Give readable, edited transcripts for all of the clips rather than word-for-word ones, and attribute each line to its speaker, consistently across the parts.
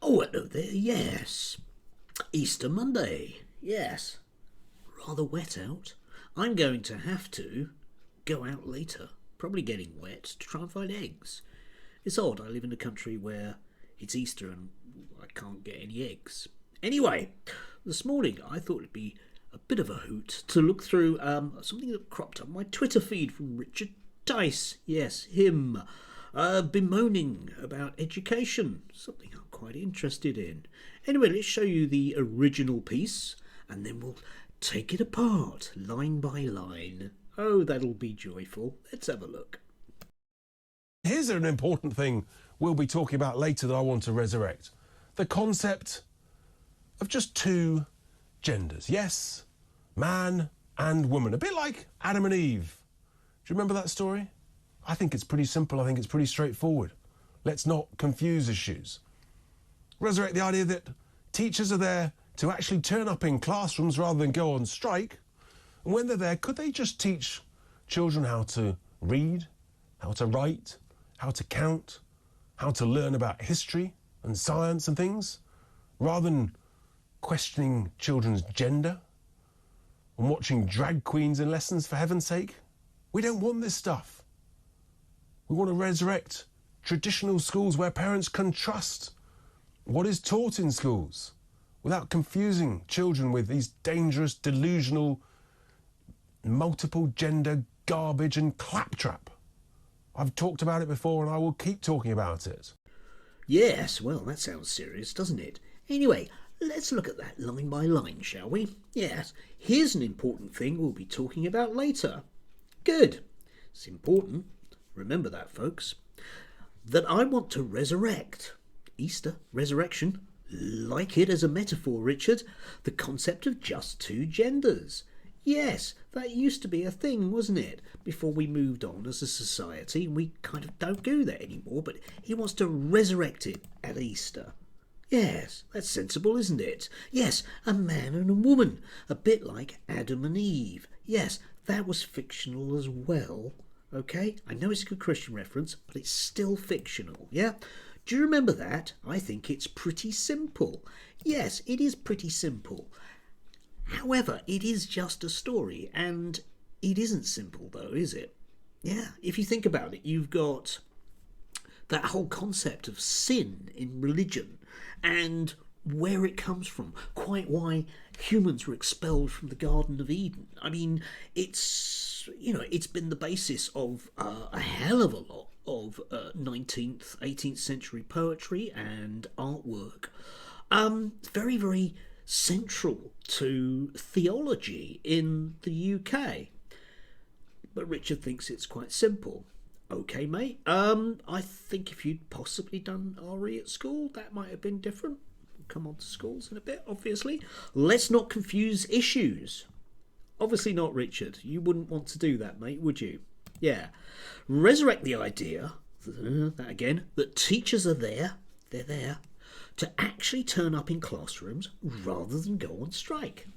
Speaker 1: Oh, hello there, yes. Easter Monday, yes. Rather wet out. I'm going to have to go out later, probably getting wet, to try and find eggs. It's odd, I live in a country where it's Easter and I can't get any eggs. Anyway, this morning I thought it'd be a bit of a hoot to look through something that cropped up my Twitter feed from Richard Tice. Yes, him. Bemoaning about education, something I'm quite interested in. Anyway, let's show you the original piece and then we'll take it apart line by line. Oh, that'll be joyful. Let's have a look.
Speaker 2: Here's an important thing we'll be talking about later that I want to resurrect. The concept of just two genders. Yes, man and woman. A bit like Adam and Eve. Do you remember that story? I think it's pretty simple. I think it's pretty straightforward. Let's not confuse issues. Resurrect the idea that teachers are there to actually turn up in classrooms rather than go on strike. And when they're there, could they just teach children how to read, how to write, how to count, how to learn about history and science and things, rather than questioning children's gender and watching drag queens in lessons, for heaven's sake? We don't want this stuff. We want to resurrect traditional schools where parents can trust what is taught in schools without confusing children with these dangerous, delusional, multiple gender garbage and claptrap. I've talked about it before and I will keep talking about it.
Speaker 1: Yes, well, that sounds serious, doesn't it? Anyway, let's look at that line by line, shall we? Yes, here's an important thing we'll be talking about later. Good. It's important. Remember that, folks. That I want to resurrect. Easter, resurrection. Like it as a metaphor, Richard. The concept of just two genders. Yes, that used to be a thing, wasn't it? Before we moved on as a society, and we kind of don't do that anymore, but he wants to resurrect it at Easter. Yes, that's sensible, isn't it? Yes, a man and a woman, a bit like Adam and Eve. Yes, that was fictional as well. Okay, I know it's a good Christian reference, but it's still fictional, yeah? Do you remember that? I think it's pretty simple. Yes, it is pretty simple. However, it is just a story, and it isn't simple though, is it? Yeah, if you think about it, you've got that whole concept of sin in religion and where it comes from, quite why humans were expelled from the Garden of Eden. I mean, it's been the basis of a hell of a lot of 19th, 18th century poetry and artwork. It's very, very central to theology in the UK. But Richard thinks it's quite simple. Okay, mate. I think if you'd possibly done RE at school, that might have been different. We'll come on to schools in a bit, obviously. Let's not confuse issues. Obviously not, Richard. You wouldn't want to do that, mate, would you? Yeah. Resurrect the idea, that again, that teachers are there, they're there, to actually turn up in classrooms rather than go on strike.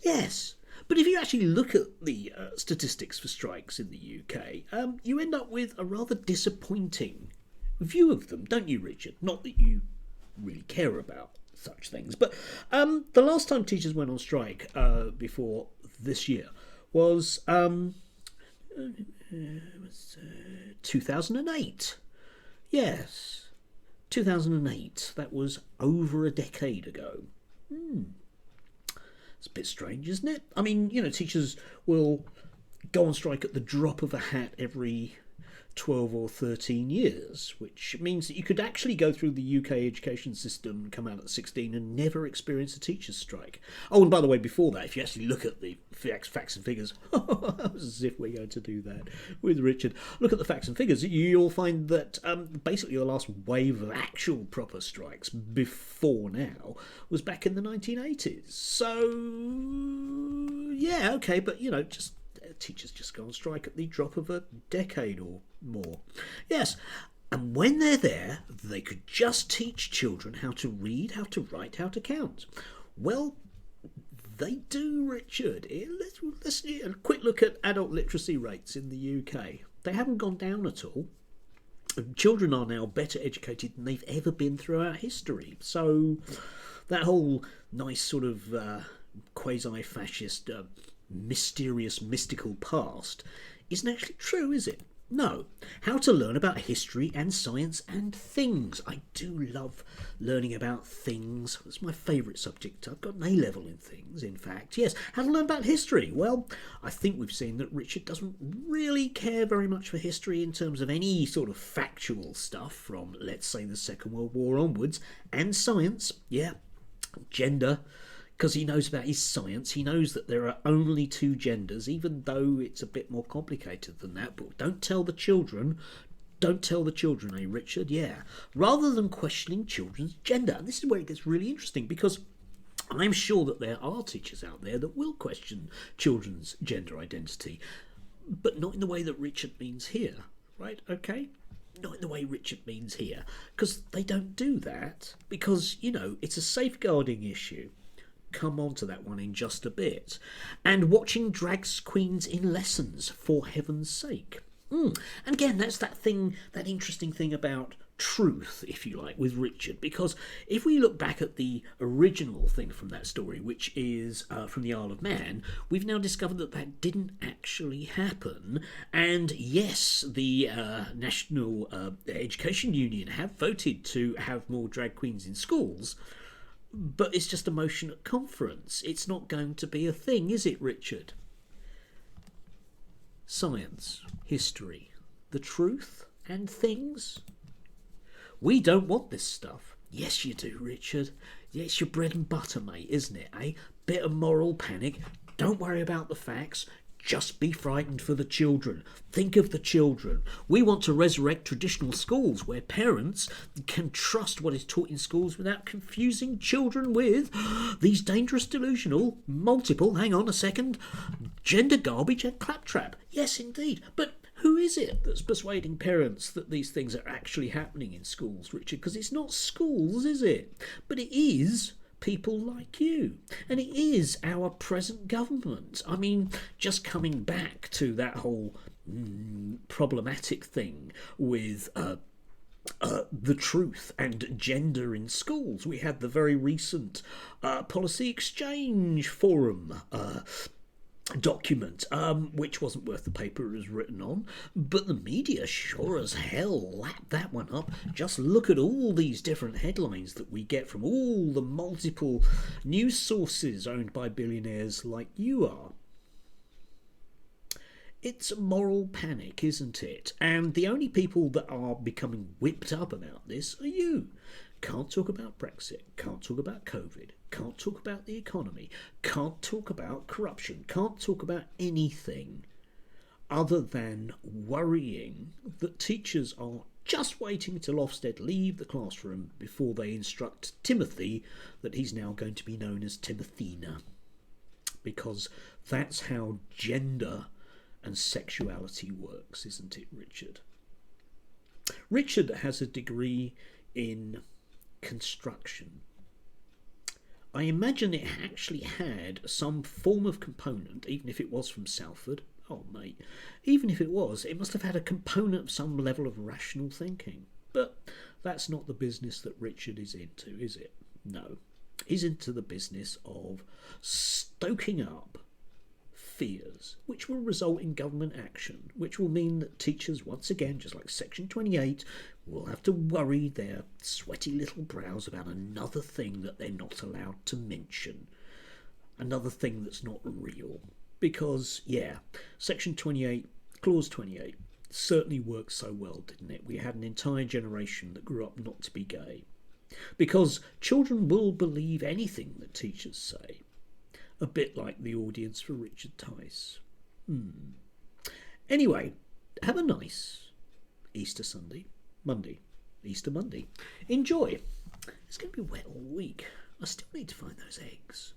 Speaker 1: Yes, but if you actually look at the statistics for strikes in the UK, you end up with a rather disappointing view of them, don't you, Richard? Not that you really care about such things, but the last time teachers went on strike before this year was 2008. Yes. 2008, that was over a decade ago. It's a bit strange, isn't it? I mean, teachers will go on strike at the drop of a hat every 12 or 13 years, which means that you could actually go through the UK education system and come out at 16 and never experience a teacher's strike. Oh, and by the way, before that, if you actually look at the facts and figures, as if we're going to do that with Richard, look at the facts and figures, you'll find that basically the last wave of actual proper strikes before now was back in the 1980s. So, yeah, okay, but, just teachers just go on strike at the drop of a decade or more. Yes, and when they're there, they could just teach children how to read, how to write, how to count. Well, they do, Richard. Let's a quick look at adult literacy rates in the UK. They haven't gone down at all. children are now better educated than they've ever been throughout history. So that whole nice sort of quasi-fascist, mysterious, mystical past isn't actually true, is it? No. How to learn about history and science and things. I do love learning about things. It's my favourite subject. I've got an A-level in things, in fact. Yes, how to learn about history. Well, I think we've seen that Richard doesn't really care very much for history in terms of any sort of factual stuff from, let's say, the Second World War onwards. And science, yeah, gender, because he knows about his science. He knows that there are only two genders, even though it's a bit more complicated than that. But don't tell the children. Don't tell the children, eh, Richard? Yeah. Rather than questioning children's gender. And this is where it gets really interesting, because I'm sure that there are teachers out there that will question children's gender identity, but not in the way that Richard means here, right? Okay? Not in the way Richard means here. Because they don't do that, because, you know, it's a safeguarding issue. Come on to that one in just a bit. And watching drag queens in lessons, for heaven's sake. And again, that's that thing, that interesting thing about truth, if you like, with Richard. Because if we look back at the original thing from that story, which is from the Isle of Man, we've now discovered that that didn't actually happen. And yes, the National Education Union have voted to have more drag queens in schools. But it's just a motion at conference. It's not going to be a thing, is it, Richard? Science, history, the truth and things. We don't want this stuff. Yes, you do, Richard. It's your bread and butter, mate, isn't it, eh? Bit of moral panic. Don't worry about the facts. Just be frightened for the children. Think of the children. We want to resurrect traditional schools where parents can trust what is taught in schools without confusing children with these dangerous, delusional, multiple, hang on a second, gender garbage and claptrap. Yes, indeed. But who is it that's persuading parents that these things are actually happening in schools, Richard? Because it's not schools, is it? But it is people like you, and it is our present government. I mean, just coming back to that whole problematic thing with the truth and gender in schools. We had the very recent policy exchange forum document, which wasn't worth the paper it was written on, but the media sure as hell lapped that one up. Just look at all these different headlines that we get from all the multiple news sources owned by billionaires like you are. It's a moral panic, isn't it? And the only people that are becoming whipped up about this are you. Can't talk about Brexit, can't talk about COVID, can't talk about the economy, can't talk about corruption, can't talk about anything other than worrying that teachers are just waiting till Ofsted leave the classroom before they instruct Timothy that he's now going to be known as Timothina. Because that's how gender and sexuality works, isn't it, Richard? Richard has a degree in construction. I imagine it actually had some form of component, even if it was from Salford. Oh, mate, even if it was, it must have had a component of some level of rational thinking. But that's not the business that Richard is into, is it? No. He's into the business of stoking up fears, which will result in government action, which will mean that teachers, once again, just like Section 28, will have to worry their sweaty little brows about another thing that they're not allowed to mention. Another thing that's not real. Because, yeah, Section 28, Clause 28, certainly worked so well, didn't it? We had an entire generation that grew up not to be gay. Because children will believe anything that teachers say. A bit like the audience for Richard Tice. Anyway, have a nice Easter Monday. Easter Monday. Enjoy. It's going to be wet all week. I still need to find those eggs.